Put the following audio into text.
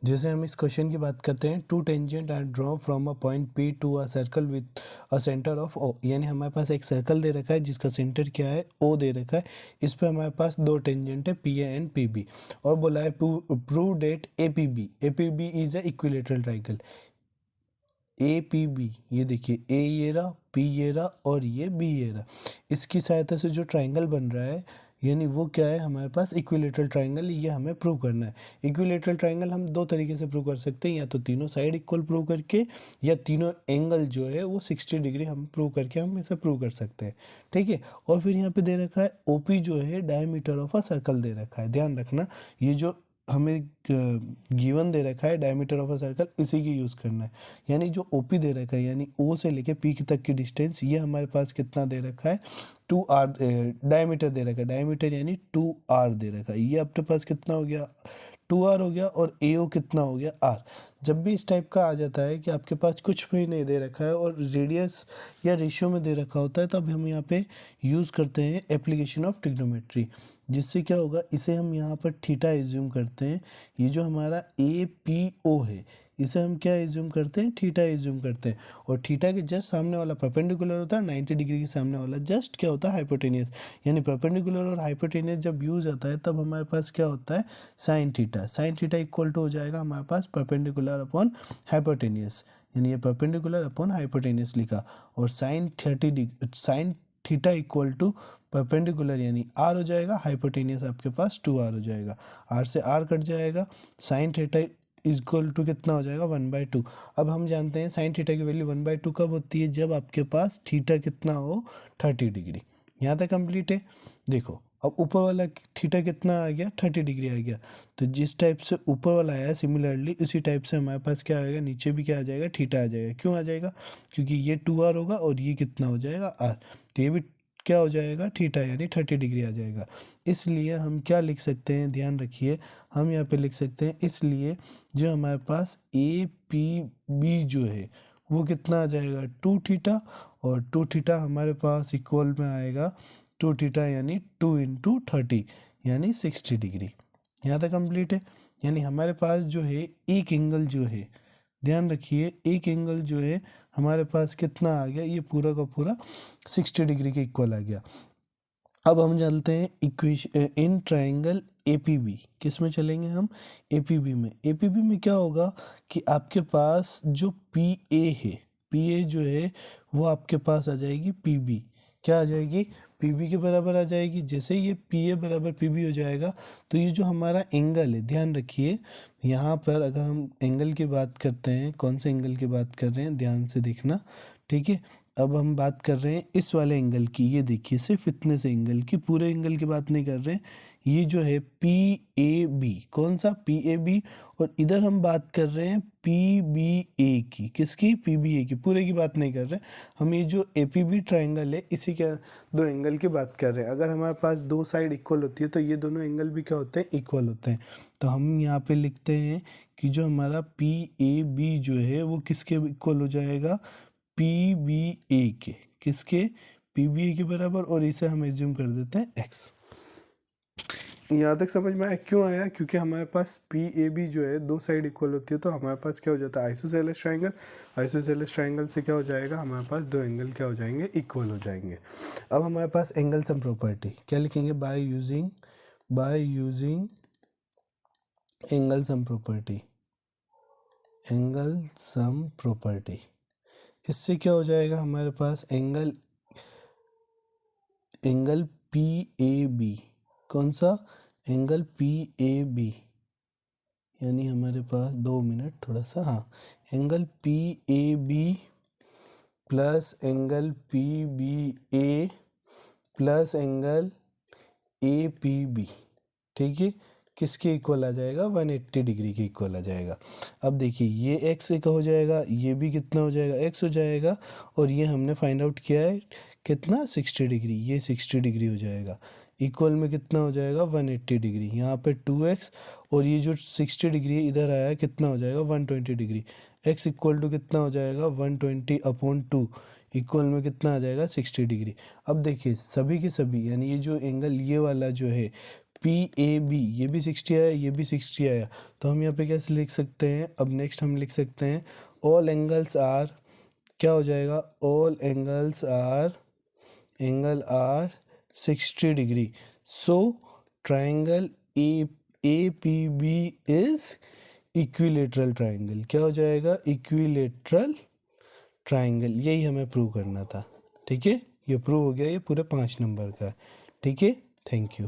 जैसे हम इस क्वेश्चन की बात करते हैं, two tangent are draw from a point P to a circle with a centre of O. यानी हमारे पास एक सर्कल दे रखा है जिसका सेंटर क्या है, ओ दे रखा है। इस पे हमारे पास दो टेंजेंट है, P A and P B, और बोला है prove that A P B is a equilateral triangle. A P B, ये देखिए, ए ये रहा, पी ये रहा, और ये बी ये रहा। इसकी सहायता से जो ट्राइंगल बन रहा है, यानी वो क्या है हमारे पास, इक्विलेटरल ट्राइंगल। ये हमें प्रूव करना है। इक्विलेटरल ट्राइंगल हम दो तरीके से प्रूव कर सकते हैं, या तो तीनों साइड इक्वल प्रूव करके, या तीनों एंगल जो है वो 60 डिग्री हम प्रूव करके हम इसे प्रूव कर सकते हैं। ठीक है। और फिर यहाँ पे दे रखा है ओपी जो है डायमीटर ऑफ अ सर्कल दे रखा है। ध्यान रखना, ये जो हमें गिवन दे रखा है डायमीटर ऑफ अ सर्कल, इसी की यूज़ करना है। यानी जो ओपी दे रखा है, यानी ओ से लेके पी तक की डिस्टेंस, ये हमारे पास कितना दे रखा है, 2r। डायमीटर दे रखा है, डायमीटर यानी 2r दे रखा है। ये आपके पास कितना हो गया, 2r हो गया, और AO कितना हो गया, r। जब भी इस टाइप का आ जाता है कि आपके पास कुछ भी नहीं दे रखा है और रेडियस या रेशियो में दे रखा होता है, तब हम यहाँ पे यूज़ करते हैं एप्लीकेशन ऑफ ट्रिग्नोमेट्री। जिससे क्या होगा, इसे हम यहाँ पर थीटा एज्यूम करते हैं। ये जो हमारा APO है, इसे हम क्या एज्यूम करते हैं, थीटा एज्यूम करते हैं। और थीटा के जस्ट सामने वाला परपेंडिकुलर होता है, 90 डिग्री के सामने वाला जस्ट क्या होता है, हाइपोटेनियस। यानी परपेंडिकुलर और हाइपोटेनियस जब यूज आता है, तब हमारे पास क्या होता है, sine theta. Sine theta equal to हो जाएगा हमारे पास परपेंडिकुलर अपॉन हाइपोटेनियस। यानी ये परपेंडिकुलर अपॉन हाइपोटेनियस लिखा, और sine theta equal to perpendicular यानी आर हो जाएगा, हाइपोटेनियस आपके पास 2r हो जाएगा। आर से आर कट जाएगा, साइन थीटा इक्वल टू कितना हो जाएगा, 1/2। अब हम जानते हैं साइन थीटा की वैल्यू 1/2 कब होती है, जब आपके पास थीटा कितना हो, 30 डिग्री। यहाँ तक कंप्लीट है। देखो, अब ऊपर वाला थीटा कितना आ गया, 30 डिग्री आ गया। तो जिस टाइप से ऊपर वाला आया, सिमिलरली उसी टाइप से हमारे पास क्या आएगा, नीचे भी क्या आ जाएगा, थीटा आ जाएगा। क्यों आ जाएगा, क्योंकि ये 2r होगा और ये कितना हो जाएगा, r। तो ये भी क्या हो जाएगा, थीटा, यानी 30 डिग्री आ जाएगा। इसलिए हम क्या लिख सकते हैं, ध्यान रखिए, हम यहाँ पे लिख सकते हैं, इसलिए जो हमारे पास APB जो है वो कितना आ जाएगा, 2 थीटा, और 2 थीटा हमारे पास इक्वल में आएगा 2 थीटा यानी 2 इंटू 30 यानी 60 डिग्री। यहाँ तक कंप्लीट है। यानी हमारे पास जो है एक एंगल जो है, ध्यान रखिए, एक एंगल जो है हमारे पास कितना आ गया, ये पूरा का पूरा 60 डिग्री के इक्वल आ गया। अब हम चलते हैं इक्वेशन इन ट्राइंगल APB। किस में चलेंगे हम, APB में। APB में क्या होगा कि आपके पास जो PA है, PA जो है वो आपके पास आ जाएगी PB। क्या आ जाएगी, PB के बराबर आ जाएगी। जैसे ये PA बराबर PB हो जाएगा, तो ये जो हमारा एंगल है, ध्यान रखिए, यहाँ पर अगर हम एंगल की बात करते हैं, कौन से एंगल की बात कर रहे हैं, ध्यान से देखना। ठीक है। अब हम बात कर रहे हैं इस वाले एंगल की, ये देखिए, सिर्फ इतने से एंगल की, पूरे एंगल की बात नहीं कर रहे हैं। ये जो है PAB, कौन सा, PAB। और इधर हम बात कर रहे हैं PBA की, किसकी, PBA की, पूरे की बात नहीं कर रहे हैं हम। ये जो APB ट्राइंगल है, इसी के दो एंगल की बात कर रहे हैं। अगर हमारे पास दो साइड इक्वल होती है, तो ये दोनों एंगल भी क्या होते हैं, इक्वल होते हैं। तो हम यहाँ पे लिखते हैं कि जो हमारा PAB जो है वो किसके इक्वल हो जाएगा, PBA के, किसके, PBA के बराबर। और इसे हम एज्यूम कर देते हैं x। यहाँ तक समझ में आया, क्यों आया, क्योंकि हमारे पास PAB जो है दो साइड इक्वल होती है, तो हमारे पास क्या हो जाता है, आइसोसेलेस ट्राइंगल। आइसोसेलेस ट्राइंगल से क्या हो जाएगा, हमारे पास दो एंगल क्या हो जाएंगे, इक्वल हो जाएंगे। अब हमारे पास एंगल सम प्रॉपर्टी क्या लिखेंगे, by using angle sum property, angle sum property. इससे क्या हो जाएगा, हमारे पास एंगल PAB, कौन सा, एंगल PAB, यानी हमारे पास 2 मिनट थोड़ा सा, हाँ, angle PAB plus angle PBA plus angle APB, ठीक है, किसके इक्वल आ जाएगा, 180 डिग्री के इक्वल आ जाएगा। अब देखिए, ये x एक हो जाएगा, ये भी कितना हो जाएगा, x हो जाएगा, और ये हमने फाइंड आउट किया है कितना, 60 डिग्री, ये 60 डिग्री हो जाएगा। इक्वल में कितना हो जाएगा, 180 डिग्री, यहाँ पे 2x, और ये जो 60 डिग्री है इधर आया, कितना हो जाएगा, 120 डिग्री। x इक्वल टू कितना हो जाएगा, 120/2, इक्वल में कितना आ जाएगा, 60 डिग्री। अब देखिए, सभी के सभी, यानी ये जो एंगल ये वाला जो है पी ए बी, ये भी 60 आया, ये भी 60 आया, तो हम यहाँ पे कैसे लिख सकते हैं? अब नेक्स्ट हम लिख सकते हैं ऑल एंगल्स आर, क्या हो जाएगा? All angle are 60 degree, so triangle A P B is equilateral triangle. क्या हो जाएगा? Equilateral triangle. यही हमें प्रूव करना था। ठीक है, ये प्रूव हो गया, ये पूरे 5 नंबर का। ठीक है, थैंक यू।